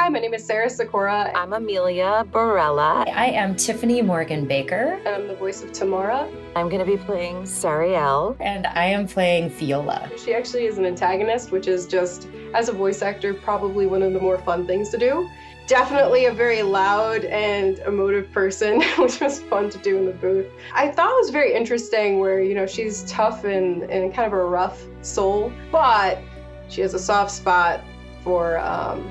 Hi, my name is Sarah Sikora. I'm Amelia Barella. I am Tiffany Morgan Baker. And I'm the voice of Tamara. I'm going to be playing Sariel. And I am playing Fiola. She actually is an antagonist, which is just, as a voice actor, probably one of the more fun things to do. Definitely a very loud and emotive person, which was fun to do in the booth. I thought it was very interesting where, you know, she's tough and kind of a rough soul, but she has a soft spot for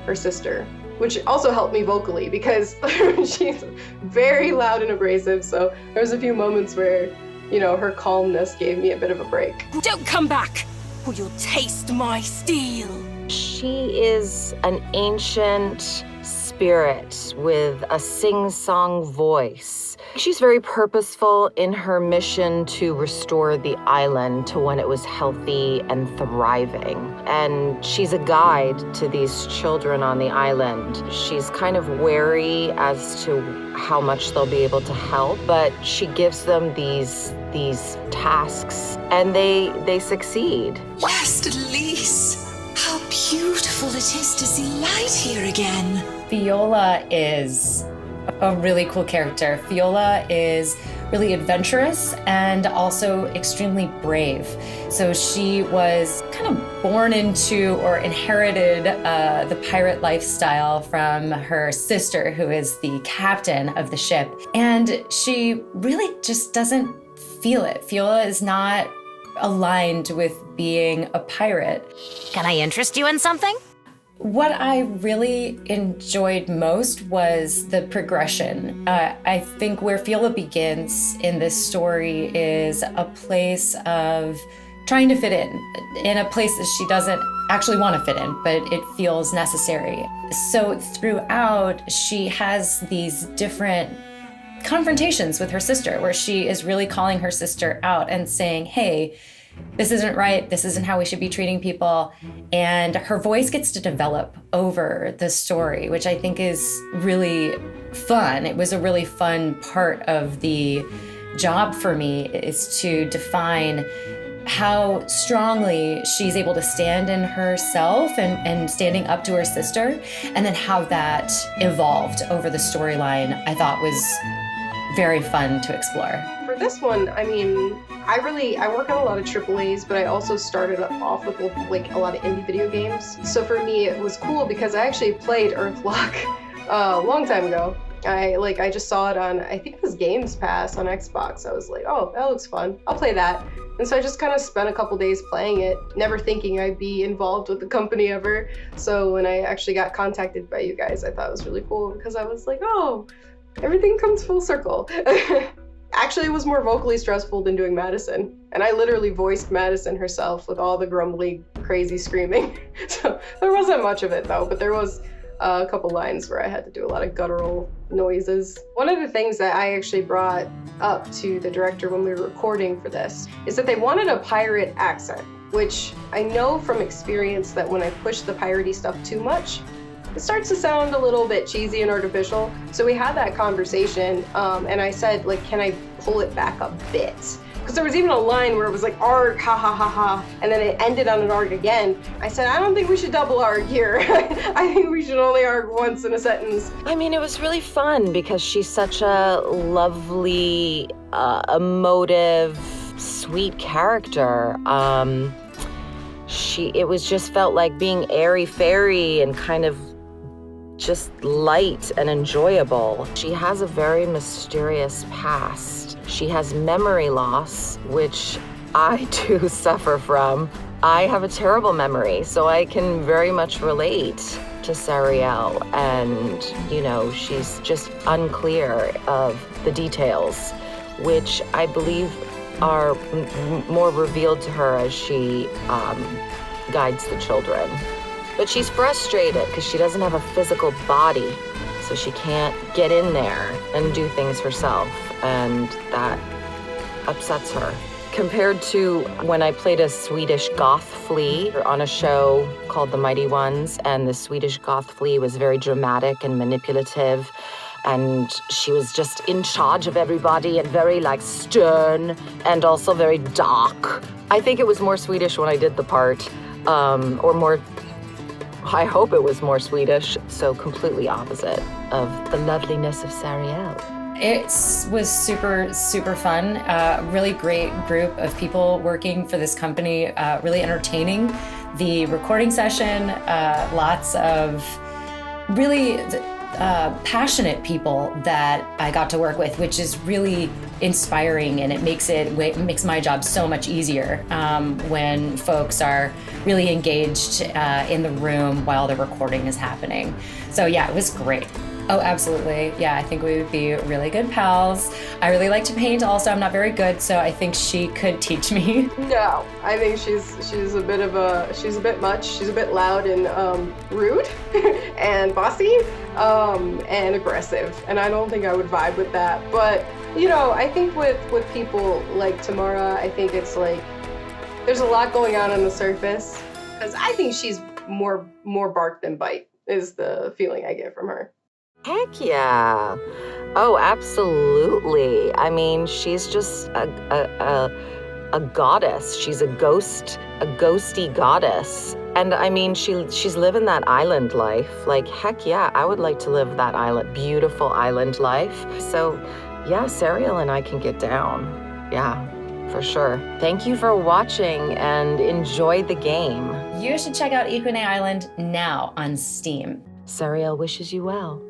her sister, which also helped me vocally because she's very loud and abrasive. So there was a few moments where, you know, her calmness gave me a bit of a break. Don't come back, or you'll taste my steel. She is an ancient spirit with a sing-song voice. She's very purposeful in her mission to restore the island to when it was healthy and thriving. And she's a guide to these children on the island. She's kind of wary as to how much they'll be able to help, but she gives them these tasks and they succeed. Yes, Elise. How beautiful it is to see light here again. Fiola is a really cool character. Fiola is really adventurous and also extremely brave. So she was kind of born into or inherited the pirate lifestyle from her sister, who is the captain of the ship. And she really just doesn't feel it. Fiola is not aligned with being a pirate. Can I interest you in something? What I really enjoyed most was the progression. I think where Fiola begins in this story is a place of trying to fit in a place that she doesn't actually want to fit in, but it feels necessary. So throughout, she has these different confrontations with her sister, where she is really calling her sister out and saying, hey, this isn't right, this isn't how we should be treating people. And her voice gets to develop over the story, which I think is really fun. It was a really fun part of the job for me, is to define how strongly she's able to stand in herself and standing up to her sister, and then how that evolved over the storyline, I thought was very fun to explore. For this one, I mean, I work on a lot of AAAs, but I also started off with like a lot of indie video games. So for me, it was cool because I actually played Earthlock a long time ago. I just saw it on, I think it was Games Pass on Xbox. I was like, oh, that looks fun. I'll play that. And so I just kind of spent a couple days playing it, never thinking I'd be involved with the company ever. So when I actually got contacted by you guys, I thought it was really cool because I was like, oh, everything comes full circle. Actually, it was more vocally stressful than doing Madison. And I literally voiced Madison herself with all the grumbly, crazy screaming. So there wasn't much of it though, but there was a couple lines where I had to do a lot of guttural noises. One of the things that I actually brought up to the director when we were recording for this is that they wanted a pirate accent, which I know from experience that when I push the piratey stuff too much, it starts to sound a little bit cheesy and artificial. So we had that conversation, and I said, like, can I pull it back a bit? Because there was even a line where it was like, arg, ha ha ha ha, and then it ended on an arg again. I said, I don't think we should double arg here. I think we should only arg once in a sentence. I mean, it was really fun because she's such a lovely, emotive, sweet character. It was just felt like being airy-fairy and kind of just light and enjoyable. She has a very mysterious past. She has memory loss, which I too suffer from. I have a terrible memory, so I can very much relate to Sariel, and, you know, she's just unclear of the details, which I believe are more revealed to her as she guides the children. But she's frustrated because she doesn't have a physical body, so she can't get in there and do things herself, and that upsets her. Compared to when I played a Swedish goth flea on a show called The Mighty Ones, and the Swedish goth flea was very dramatic and manipulative, and she was just in charge of everybody and very stern and also very dark. I think it was more Swedish when I did the part, or I hope it was more Swedish, so completely opposite of the loveliness of Sariel. It was super, super fun. Really great group of people working for this company, really entertaining. The recording session, lots of really passionate people that I got to work with, which is really inspiring, and it makes my job so much easier when folks are really engaged in the room while the recording is happening. So yeah, it was great. Oh, absolutely. Yeah, I think we would be really good pals. I really like to paint also. I'm not very good, so I think she could teach me. No, I think she's a bit much. She's a bit loud and rude and bossy and aggressive. And I don't think I would vibe with that. But, you know, I think with people like Tamara, I think it's like there's a lot going on the surface. Because I think she's more bark than bite is the feeling I get from her. Heck yeah. Oh, absolutely. I mean, she's just a goddess. She's a ghosty goddess. And I mean, she's living that island life. Like, heck yeah, I would like to live that beautiful island life. So yeah, Sariel and I can get down. Yeah, for sure. Thank you for watching and enjoy the game. You should check out Ikonei Island now on Steam. Sariel wishes you well.